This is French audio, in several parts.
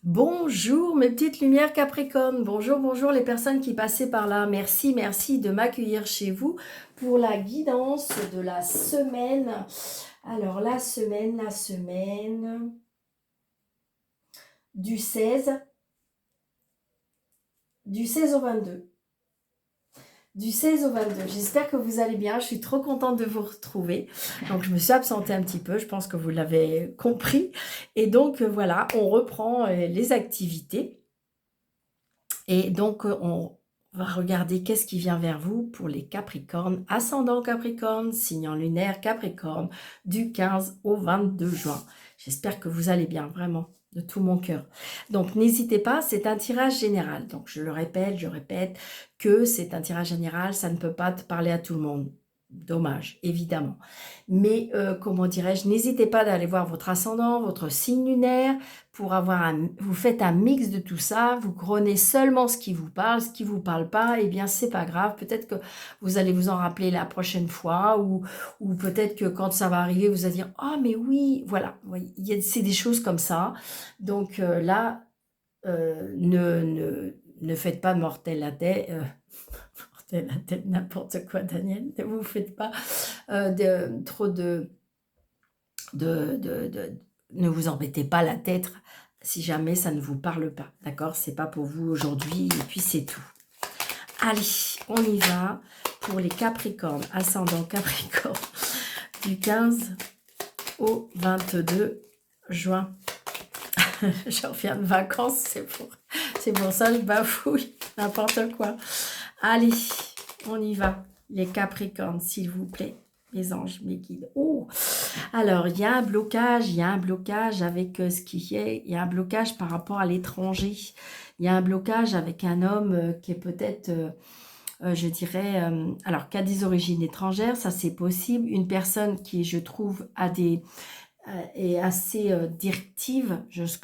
Bonjour mes petites lumières Capricorne, bonjour, bonjour les personnes qui passaient par là. Merci, merci de m'accueillir chez vous pour la guidance de la semaine. Alors la semaine du 16, du 16 au 22. Du 16 au 22. J'espère que vous allez bien. Je suis trop contente de vous retrouver. Donc, je me suis absentée un petit peu. Je pense que vous l'avez compris. Et donc, voilà, on reprend les activités. Et donc, on va regarder qu'est-ce qui vient vers vous pour les Capricornes, ascendant Capricorne, signe lunaire Capricorne, du 15 au 22 juin. J'espère que vous allez bien, vraiment, de tout mon cœur. Donc, n'hésitez pas, c'est un tirage général. Donc, je répète que c'est un tirage général, ça ne peut pas te parler à tout le monde. Dommage, évidemment. Mais, comment dirais-je, n'hésitez pas d'aller voir votre ascendant, votre signe lunaire, pour avoir vous faites un mix de tout ça, vous prenez seulement ce qui vous parle, ce qui vous parle pas, eh bien c'est pas grave, peut-être que vous allez vous en rappeler la prochaine fois, ou peut-être que quand ça va arriver, vous allez dire, ah mais oui, voilà, oui, c'est des choses comme ça, donc là, ne faites pas mortel la tête, mortel la tête, n'importe quoi Daniel, ne vous faites pas trop ne vous embêtez pas la tête si jamais ça ne vous parle pas, d'accord? C'est pas pour vous aujourd'hui, et puis c'est tout. Allez, on y va pour les Capricornes, ascendant Capricorne, du 15 au 22 juin. Je reviens de vacances, c'est pour ça que je bafouille, n'importe quoi. Allez, on y va, les Capricornes, s'il vous plaît. Mes anges, mes guides. Oh, alors il y a un blocage avec ce qui est, il y a un blocage par rapport à l'étranger. Il y a un blocage avec un homme qui est peut-être, je dirais, alors qui a des origines étrangères, ça c'est possible. Une personne qui, je trouve, est assez directive.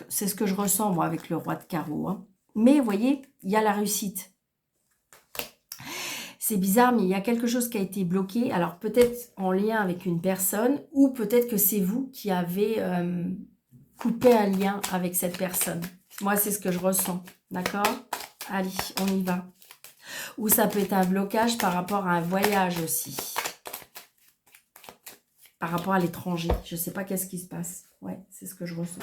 C'est ce que je ressens moi avec le roi de carreau. Hein. Mais vous voyez, il y a la réussite. C'est bizarre, mais il y a quelque chose qui a été bloqué. Alors, peut-être en lien avec une personne, ou peut-être que c'est vous qui avez coupé un lien avec cette personne. Moi, c'est ce que je ressens. D'accord? Allez, on y va. Ou ça peut être un blocage par rapport à un voyage aussi. Par rapport à l'étranger. Je ne sais pas qu'est-ce qui se passe. Ouais, c'est ce que je ressens.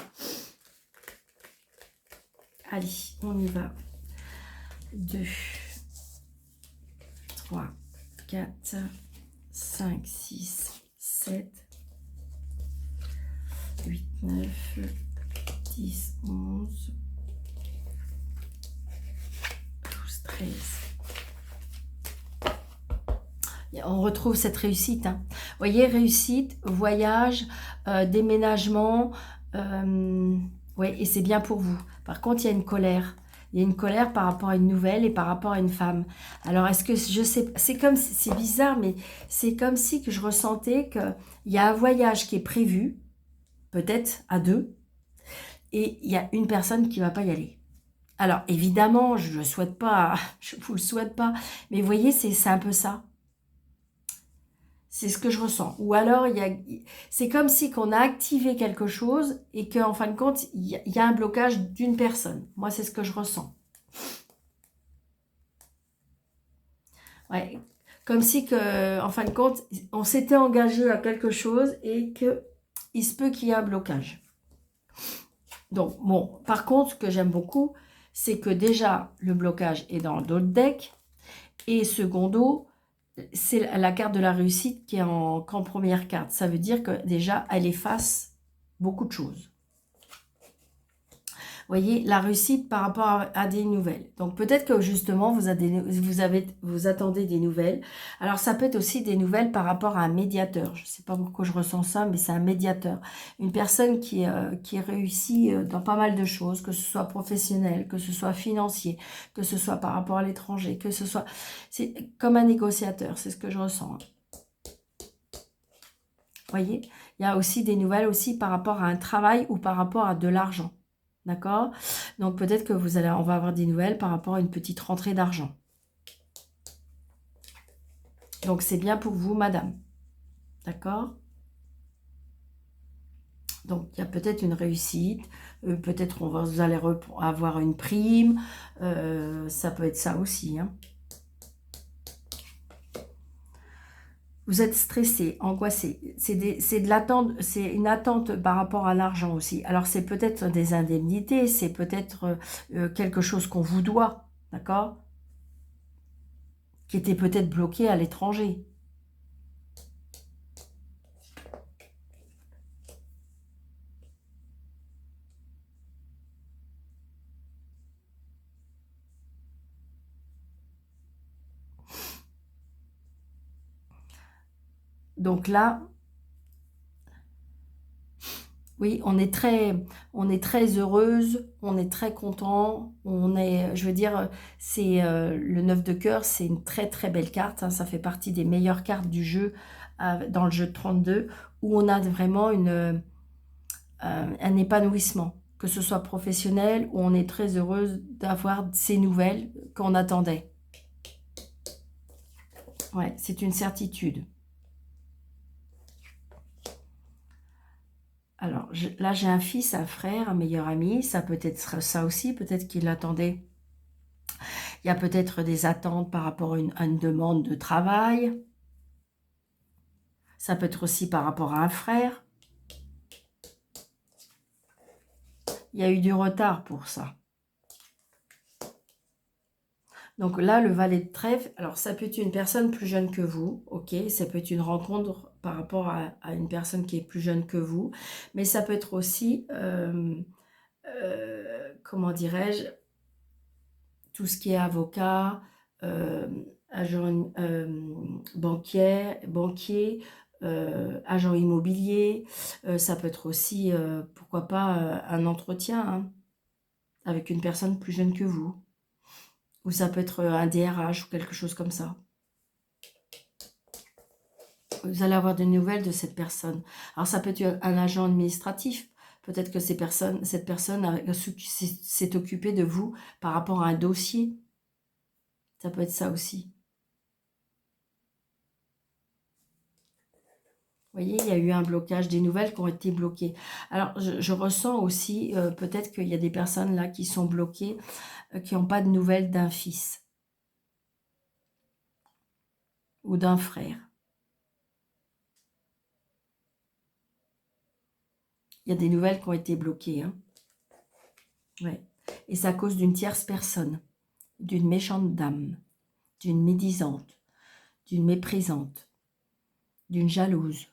Allez, on y va. 2, 3, 4, 5, 6, 7, 8, 9, 10, 11, 12, 13. On retrouve cette réussite. Hein. Vous voyez, réussite, voyage, déménagement. Ouais, et c'est bien pour vous. Par contre, il y a une colère. Il y a une colère par rapport à une nouvelle et par rapport à une femme. Alors, est-ce que je sais, c'est comme, c'est bizarre, mais c'est comme si que je ressentais qu'il y a un voyage qui est prévu, peut-être à deux, et il y a une personne qui ne va pas y aller. Alors, évidemment, je ne le souhaite pas, je ne vous le souhaite pas, mais vous voyez, c'est un peu ça. C'est ce que je ressens. Ou alors, c'est comme si qu'on a activé quelque chose et qu'en fin de compte, il y a un blocage d'une personne. Moi, c'est ce que je ressens. Ouais. Comme si que, en fin de compte, on s'était engagé à quelque chose et qu'il se peut qu'il y ait un blocage. Donc, bon, par contre, ce que j'aime beaucoup, c'est que déjà, le blocage est dans d'autres decks. Et secondo, c'est la carte de la réussite qui est en première carte. Ça veut dire que déjà, elle efface beaucoup de choses. Vous voyez, la réussite par rapport à des nouvelles. Donc peut-être que justement, vous attendez des nouvelles. Alors ça peut être aussi des nouvelles par rapport à un médiateur. Je ne sais pas pourquoi je ressens ça, mais c'est un médiateur. Une personne qui réussit dans pas mal de choses, que ce soit professionnel, que ce soit financier, que ce soit par rapport à l'étranger, que ce soit... C'est comme un négociateur, c'est ce que je ressens. Vous voyez, il y a aussi des nouvelles aussi par rapport à un travail ou par rapport à de l'argent. D'accord? Donc peut-être que on va avoir des nouvelles par rapport à une petite rentrée d'argent. Donc c'est bien pour vous, madame. D'accord? Donc il y a peut-être une réussite. peut-être vous allez avoir une prime, ça peut être ça aussi, hein. Vous êtes stressé, angoissé, c'est de l'attente, c'est une attente par rapport à l'argent aussi. Alors c'est peut-être des indemnités, c'est peut-être quelque chose qu'on vous doit, d'accord? Qui était peut-être bloqué à l'étranger. Donc là, oui, on est très heureuse, on est très content, on est, je veux dire, c'est le 9 de cœur, c'est une très très belle carte, hein, ça fait partie des meilleures cartes du jeu, dans le jeu de 32, où on a vraiment un épanouissement, que ce soit professionnel, où on est très heureuse d'avoir ces nouvelles qu'on attendait. Ouais, c'est une certitude. Alors, là, j'ai un fils, un frère, un meilleur ami. Ça peut être ça aussi. Peut-être qu'il attendait. Il y a peut-être des attentes par rapport à une demande de travail. Ça peut être aussi par rapport à un frère. Il y a eu du retard pour ça. Donc là, le valet de trèfle, alors ça peut être une personne plus jeune que vous, ok, ça peut être une rencontre par rapport à une personne qui est plus jeune que vous, mais ça peut être aussi, comment dirais-je, tout ce qui est avocat, agent banquier, agent immobilier, ça peut être aussi, pourquoi pas, un entretien, hein, avec une personne plus jeune que vous. Ou ça peut être un DRH ou quelque chose comme ça. Vous allez avoir des nouvelles de cette personne. Alors ça peut être un agent administratif. Peut-être que cette personne s'est occupée de vous par rapport à un dossier. Ça peut être ça aussi. Vous voyez, il y a eu un blocage, des nouvelles qui ont été bloquées. Alors, je ressens aussi, peut-être qu'il y a des personnes là qui sont bloquées, qui n'ont pas de nouvelles d'un fils ou d'un frère. Il y a des nouvelles qui ont été bloquées, hein. Ouais. Et c'est à cause d'une tierce personne, d'une méchante dame, d'une médisante, d'une méprisante, d'une jalouse.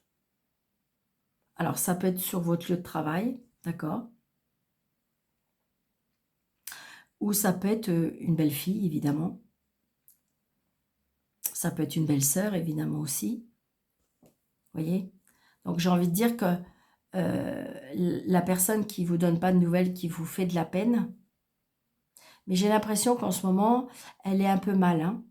Alors, ça peut être sur votre lieu de travail, d'accord? Ou ça peut être une belle fille, évidemment. Ça peut être une belle sœur, évidemment aussi. Vous voyez? Donc, j'ai envie de dire que la personne qui ne vous donne pas de nouvelles, qui vous fait de la peine, mais j'ai l'impression qu'en ce moment, elle est un peu mal, hein.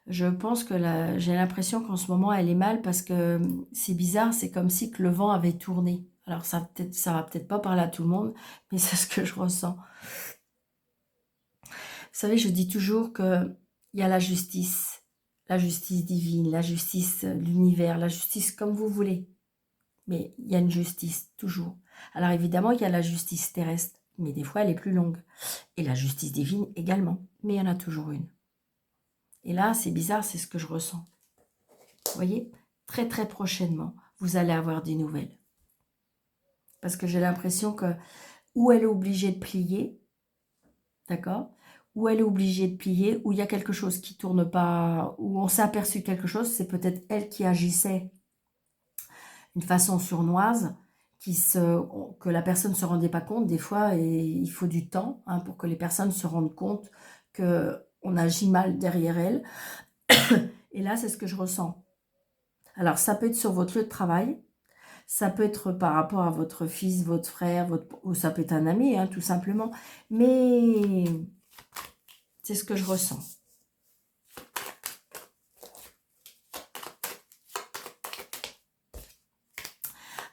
Je pense que j'ai l'impression qu'en ce moment, elle est mal parce que c'est bizarre, c'est comme si que le vent avait tourné. Alors, ça va peut-être pas parler à tout le monde, mais c'est ce que je ressens. Vous savez, je dis toujours qu'il y a la justice divine, la justice de l'univers, la justice comme vous voulez. Mais il y a une justice, toujours. Alors évidemment, il y a la justice terrestre, mais des fois, elle est plus longue. Et la justice divine également, mais il y en a toujours une. Et là, c'est bizarre, c'est ce que je ressens. Vous voyez, très très prochainement, vous allez avoir des nouvelles. Parce que j'ai l'impression que, ou elle est obligée de plier, d'accord, ou elle est obligée de plier, ou il y a quelque chose qui tourne pas, où on s'est aperçu quelque chose, c'est peut-être elle qui agissait d'une façon sournoise, que la personne ne se rendait pas compte des fois, et il faut du temps, hein, pour que les personnes se rendent compte qu'on agit mal derrière elles. Et là, c'est ce que je ressens. Alors, ça peut être sur votre lieu de travail, ça peut être par rapport à votre fils, votre frère, ou ça peut être un ami, hein, tout simplement. Mais c'est ce que je ressens.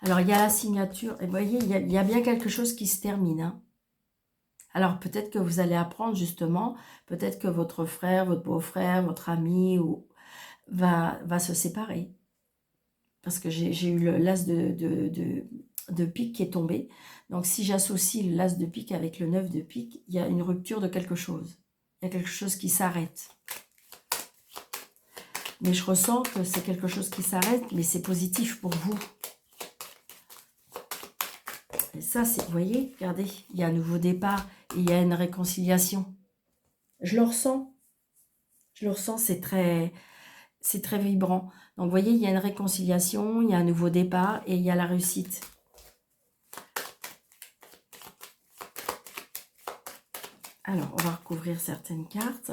Alors, il y a la signature. Et vous voyez, il y a bien quelque chose qui se termine, hein. Alors, peut-être que vous allez apprendre, justement, peut-être que votre frère, votre beau-frère, votre ami va se séparer. Parce que j'ai eu l'as de pique qui est tombé. Donc, si j'associe l'as de pique avec le 9 de pique, il y a une rupture de quelque chose. Il y a quelque chose qui s'arrête. Mais je ressens que c'est quelque chose qui s'arrête, mais c'est positif pour vous. Et ça, c'est, vous voyez, regardez, il y a un nouveau départ et il y a une réconciliation. Je le ressens. Je le ressens, c'est très vibrant. Donc, vous voyez, il y a une réconciliation, il y a un nouveau départ et il y a la réussite. Alors, on va recouvrir certaines cartes.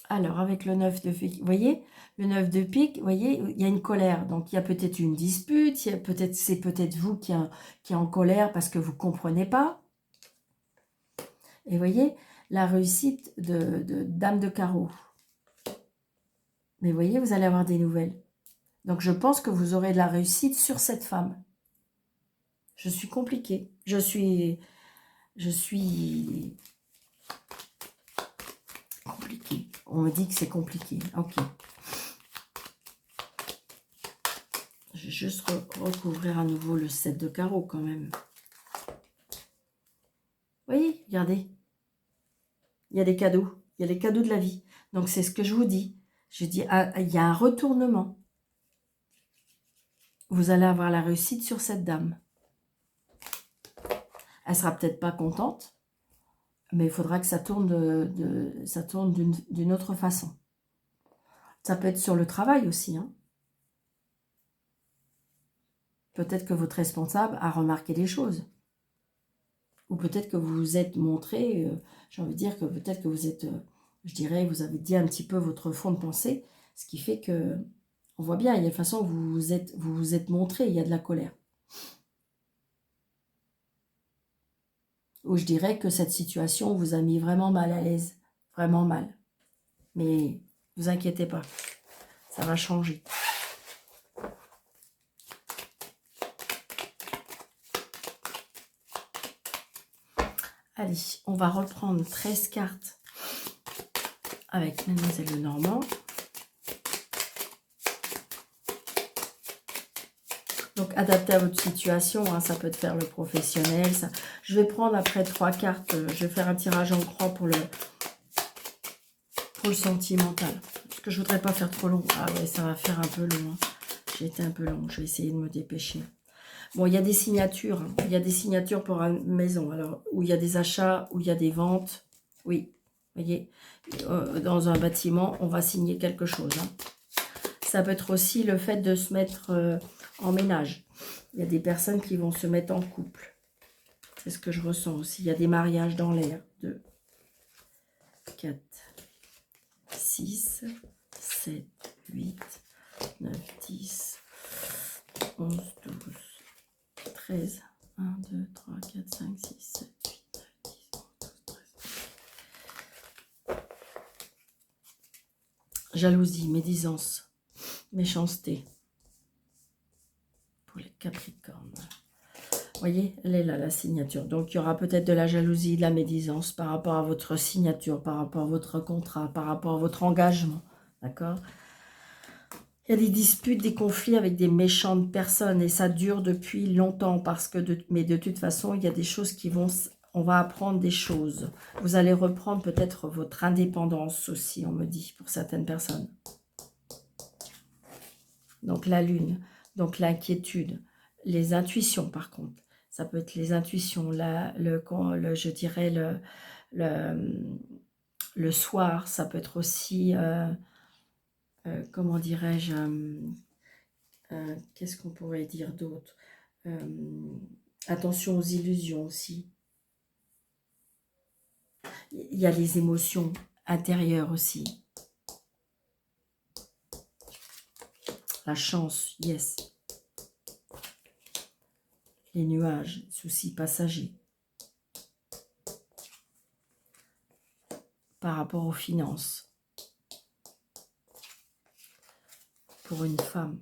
Alors, avec le 9 de pique, vous voyez, le 9 de pique, vous voyez, il y a une colère. Donc, il y a peut-être une dispute, c'est peut-être vous qui est en colère parce que vous ne comprenez pas. Et vous voyez, la réussite de Dame de carreau. Mais vous voyez, vous allez avoir des nouvelles. Donc, je pense que vous aurez de la réussite sur cette femme. Je suis compliquée. Je suis compliquée. On me dit que c'est compliqué. Ok. Je vais juste recouvrir à nouveau le 7 de carreau quand même. Vous voyez, regardez. Il y a des cadeaux. Il y a les cadeaux de la vie. Donc, c'est ce que je vous dis. Je dis, ah, il y a un retournement. Vous allez avoir la réussite sur cette dame. Elle sera peut-être pas contente, mais il faudra que ça tourne d'une autre façon. Ça peut être sur le travail aussi. Hein. Peut-être que votre responsable a remarqué des choses. Ou peut-être que vous vous êtes montré, j'ai envie de dire que peut-être que vous êtes, je dirais, vous avez dit un petit peu votre fond de pensée, ce qui fait que, on voit bien, il y a une façon où vous vous êtes montré, il y a de la colère. Ou je dirais que cette situation vous a mis vraiment mal à l'aise, vraiment mal. Mais vous inquiétez pas, ça va changer. Allez, on va reprendre 13 cartes avec Mademoiselle Lenormand. Donc, adapté à votre situation, hein, ça peut être faire le professionnel. Ça. Je vais prendre après 3 cartes, je vais faire un tirage en croix pour le sentimental. Parce que je voudrais pas faire trop long. Ah ouais, ça va faire un peu long. Hein. J'ai été un peu long, je vais essayer de me dépêcher. Bon, il y a des signatures. Hein. Il y a des signatures pour une maison. Alors, où il y a des achats, où il y a des ventes. Oui, vous voyez, dans un bâtiment, on va signer quelque chose. Hein. Ça peut être aussi le fait de se mettre en ménage. Il y a des personnes qui vont se mettre en couple. C'est ce que je ressens aussi. Il y a des mariages dans l'air. 2, 4, 6, 7, 8, 9, 10, 11, 12, 13, 1, 2, 3, 4, 5, 6, 7, 8, 9, 10, 11, 12, 13. Jalousie, médisance, méchanceté pour les Capricornes. Vous voyez, elle est là, la signature. Donc, il y aura peut-être de la jalousie, de la médisance par rapport à votre signature, par rapport à votre contrat, par rapport à votre engagement. D'accord ? Il y a des disputes, des conflits avec des méchantes personnes et ça dure depuis longtemps parce que, mais de toute façon, il y a des choses qui vont... On va apprendre des choses. Vous allez reprendre peut-être votre indépendance aussi, on me dit, pour certaines personnes. Donc, la lune, donc l'inquiétude, les intuitions par contre. Ça peut être les intuitions, je dirais le soir, ça peut être aussi, comment dirais-je, qu'est-ce qu'on pourrait dire d'autre? Attention aux illusions aussi. Il y a les émotions intérieures aussi. La chance, yes. Les nuages, soucis passagers. Par rapport aux finances. Pour une femme.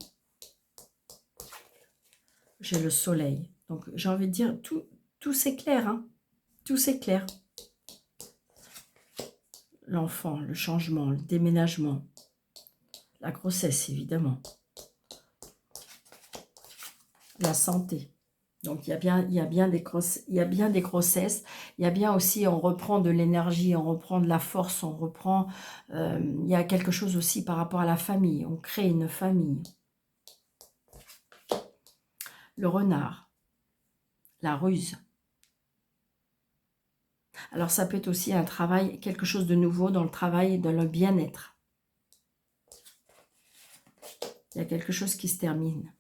J'ai le soleil. Donc, j'ai envie de dire, tout s'éclaire. Hein. Tout s'éclaire. l'enfant, le changement, le déménagement, la grossesse évidemment, la santé. Donc il y a bien des grossesses, il y a bien aussi, on reprend de l'énergie, on reprend de la force, on reprend, il y a quelque chose aussi par rapport à la famille, on crée une famille. Le renard, la ruse. Alors ça peut être aussi un travail, quelque chose de nouveau dans le travail et dans le bien-être. Il y a quelque chose qui se termine.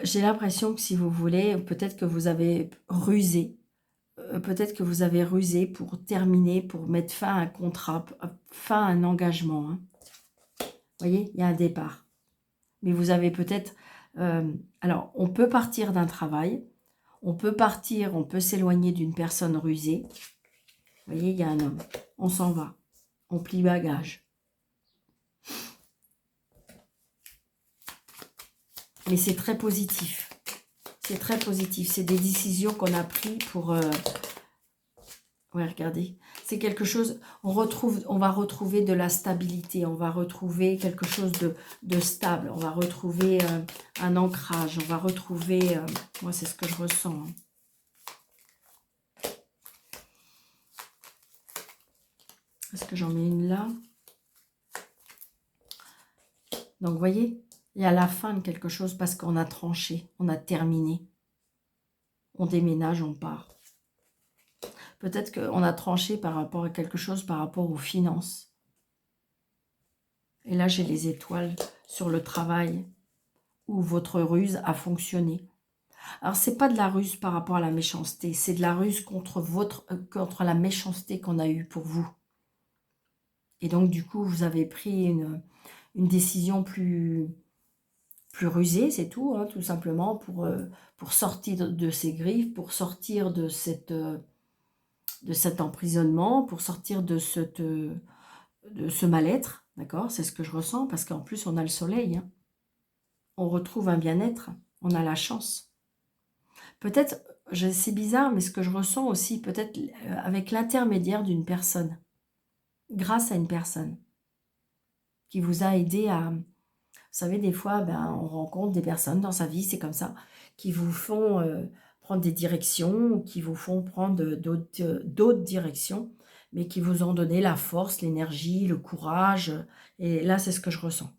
J'ai l'impression que si vous voulez, peut-être que vous avez rusé. Peut-être que vous avez rusé pour terminer, pour mettre fin à un contrat, fin à un engagement. Hein. Vous voyez, il y a un départ. Mais vous avez peut-être... alors, on peut partir d'un travail. On peut partir, on peut s'éloigner d'une personne rusée. Vous voyez, il y a un homme. On s'en va. On plie bagage. Mais c'est très positif. C'est très positif. C'est des décisions qu'on a prises pour... ouais, regardez. C'est quelque chose... On va retrouver de la stabilité. On va retrouver quelque chose de stable. On va retrouver un ancrage. On va retrouver... moi, c'est ce que je ressens. Hein. Est-ce que j'en mets une là? Donc, vous voyez, il y a la fin de quelque chose parce qu'on a tranché, on a terminé. On déménage, on part. Peut-être qu'on a tranché par rapport à quelque chose, par rapport aux finances. Et là, j'ai les étoiles sur le travail où votre ruse a fonctionné. Alors, c'est pas de la ruse par rapport à la méchanceté, c'est de la ruse contre la méchanceté qu'on a eue pour vous. Et donc, du coup, vous avez pris une décision plus rusée, c'est tout, hein, tout simplement, pour sortir de ces griffes, pour sortir de cet emprisonnement, pour sortir de ce mal-être, d'accord? C'est ce que je ressens, parce qu'en plus, on a le soleil. Hein. On retrouve un bien-être, on a la chance. Peut-être, c'est bizarre, mais ce que je ressens aussi, peut-être avec l'intermédiaire d'une personne, grâce à une personne, qui vous a aidé à... Vous savez, des fois, on rencontre des personnes dans sa vie, c'est comme ça, qui vous font prendre des directions, ou qui vous font prendre d'autres directions, mais qui vous ont donné la force, l'énergie, le courage. Et là, c'est ce que je ressens.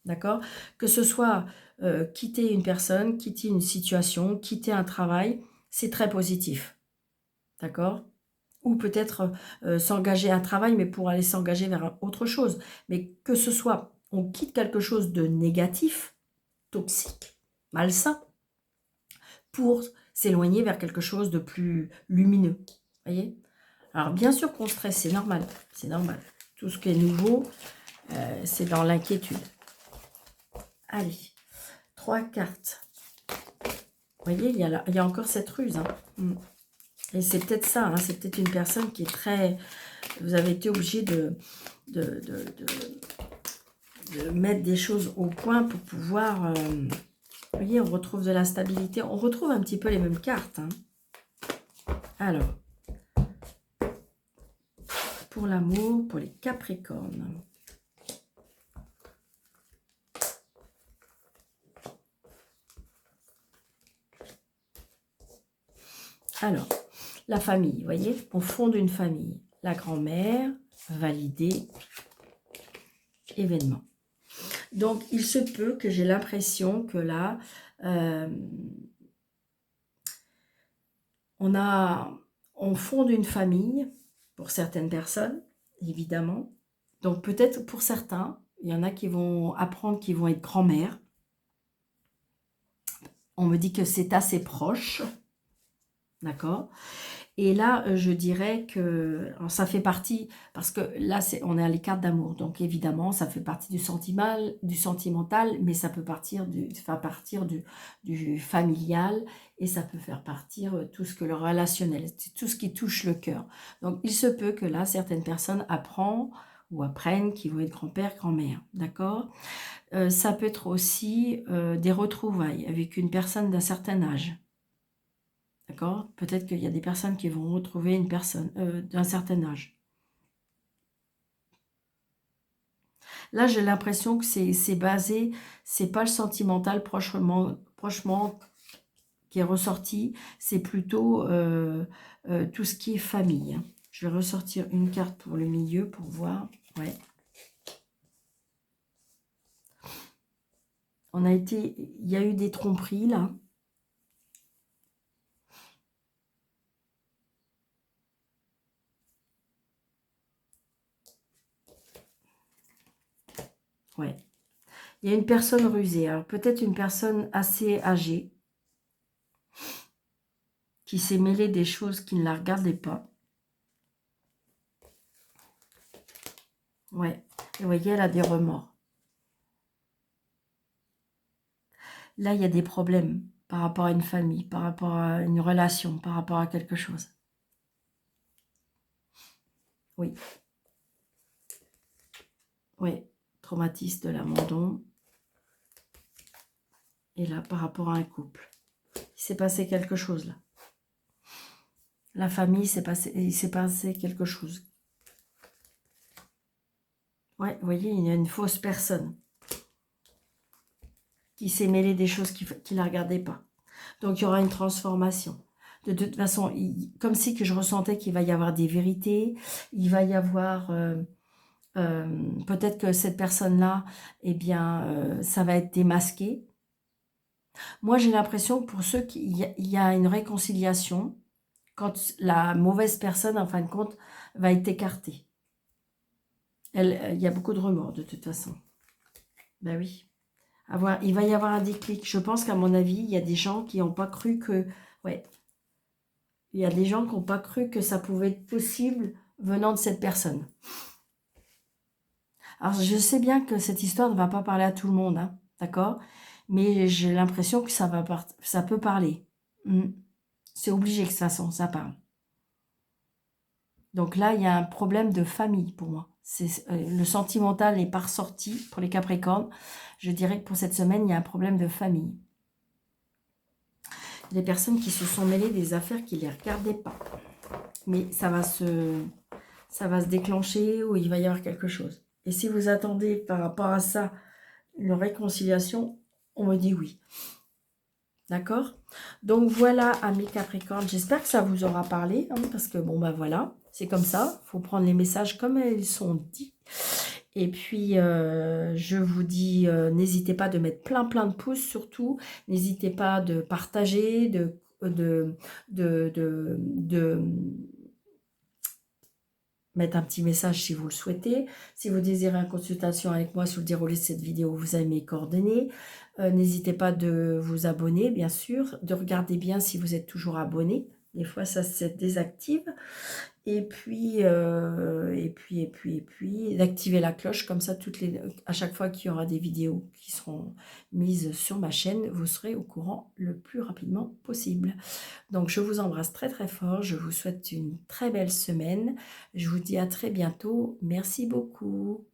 D'accord? Que ce soit quitter une personne, quitter une situation, quitter un travail, c'est très positif. D'accord? Ou peut-être s'engager à un travail, mais pour aller s'engager vers autre chose. Mais que ce soit, on quitte quelque chose de négatif, toxique, malsain, pour s'éloigner vers quelque chose de plus lumineux. Voyez? Alors, bien sûr qu'on stresse, c'est normal. C'est normal. Tout ce qui est nouveau, c'est dans l'inquiétude. Allez, 3 cartes. Vous voyez, il y a encore cette ruse. Hein. Et c'est peut-être ça, hein, c'est peut-être une personne qui est très... Vous avez été obligé de mettre des choses au point pour pouvoir... vous voyez, on retrouve de la stabilité. On retrouve un petit peu les mêmes cartes. Hein. Alors, pour l'amour, pour les Capricornes. Alors, la famille, vous voyez, on fonde une famille. La grand-mère, validée, événement. Donc, il se peut que j'ai l'impression que là, on fonde une famille pour certaines personnes, évidemment. Donc, peut-être pour certains, il y en a qui vont apprendre qu'ils vont être grand-mère. On me dit que c'est assez proche. D'accord? Et là, je dirais que ça fait partie, parce que là, on est à l'écart d'amour, donc évidemment, ça fait partie du sentimental, mais ça peut faire partir du familial, et ça peut faire partir tout ce que le relationnel, tout ce qui touche le cœur. Donc, il se peut que là, certaines personnes apprennent qu'ils vont être grand-père, grand-mère, d'accord? Ça peut être aussi des retrouvailles avec une personne d'un certain âge. D'accord? Peut-être qu'il y a des personnes qui vont retrouver une personne d'un certain âge. Là, j'ai l'impression que c'est basé, c'est pas le sentimental prochement qui est ressorti, c'est plutôt tout ce qui est famille. Hein. Je vais ressortir une carte pour le milieu pour voir. Ouais. Il y a eu des tromperies là. Ouais. Il y a une personne rusée. Alors peut-être une personne assez âgée qui s'est mêlée des choses qui ne la regardaient pas. Ouais. Et vous voyez, elle a des remords. Là, il y a des problèmes par rapport à une famille, par rapport à une relation, par rapport à quelque chose. Oui. Oui. Traumatisme de l'abandon. Et là, par rapport à un couple. Il s'est passé quelque chose là. La famille, il s'est passé quelque chose. Ouais, vous voyez, il y a une fausse personne qui s'est mêlée des choses qui ne la regardaient pas. Donc, il y aura une transformation. De toute façon, comme si que je ressentais qu'il va y avoir des vérités, il va y avoir... peut-être que cette personne-là, eh bien, ça va être démasqué. Moi, j'ai l'impression que pour ceux il y a une réconciliation quand la mauvaise personne, en fin de compte, va être écartée. Il y a beaucoup de remords, de toute façon. Ben oui. Il va y avoir un déclic. Je pense qu'à mon avis, il y a des gens qui n'ont pas cru que... Ouais. Il y a des gens qui n'ont pas cru que ça pouvait être possible venant de cette personne. Alors, je sais bien que cette histoire ne va pas parler à tout le monde, hein, d'accord? Mais j'ai l'impression que ça peut parler. C'est obligé que ça parle. Donc là, il y a un problème de famille pour moi. Le sentimental n'est pas ressorti pour les Capricornes. Je dirais que pour cette semaine, il y a un problème de famille. Des personnes qui se sont mêlées des affaires qui ne les regardaient pas. Mais ça va se déclencher ou il va y avoir quelque chose. Et si vous attendez par rapport à ça une réconciliation, on me dit oui. D'accord? Donc voilà, amis Capricornes, j'espère que ça vous aura parlé, hein, parce que bon, ben voilà, c'est comme ça, il faut prendre les messages comme ils sont dits. Et puis, je vous dis, n'hésitez pas de mettre plein de pouces, surtout, n'hésitez pas de partager, de mettre un petit message si vous le souhaitez. Si vous désirez une consultation avec moi sur le déroulé de cette vidéo, vous avez mes coordonnées. N'hésitez pas de vous abonner, bien sûr, de regarder bien si vous êtes toujours abonné. Des fois, ça se désactive. Et puis, d'activer la cloche, comme ça, à chaque fois qu'il y aura des vidéos qui seront mises sur ma chaîne, vous serez au courant le plus rapidement possible. Donc, je vous embrasse très très fort, je vous souhaite une très belle semaine. Je vous dis à très bientôt. Merci beaucoup.